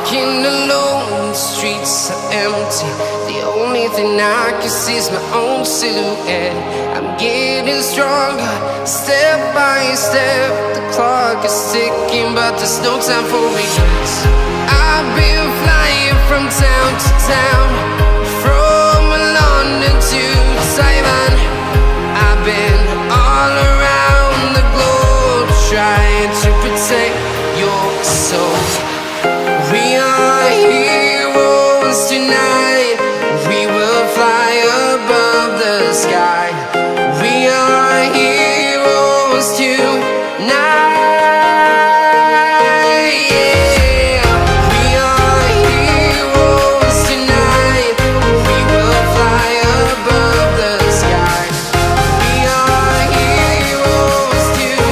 walking alone, the streets are empty. The only thing I can see is my own silhouette. I'm getting stronger, step by step. The clock is ticking, but there's no time for regrets. I've been flying from town to town, from London to Taiwan. I've been all around the globe, trying to protect your soul. We are heroes tonight. We will fly above the sky. We are heroes tonight. Yeah. We are heroes tonight. We will fly above the sky. We are heroes tonight.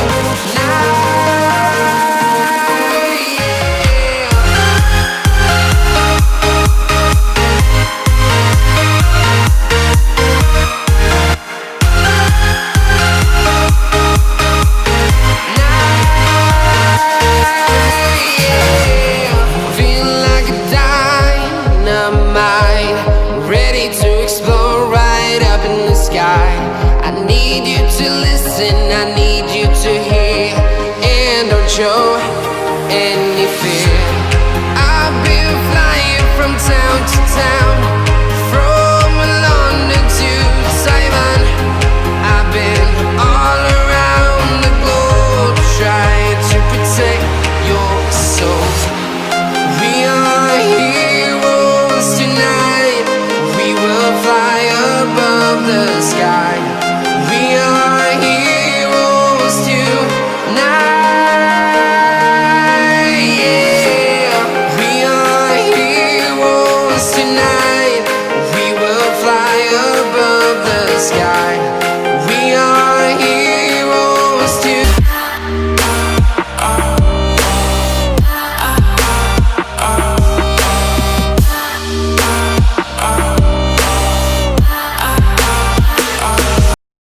I need you to listen, I need you to hear, and don't show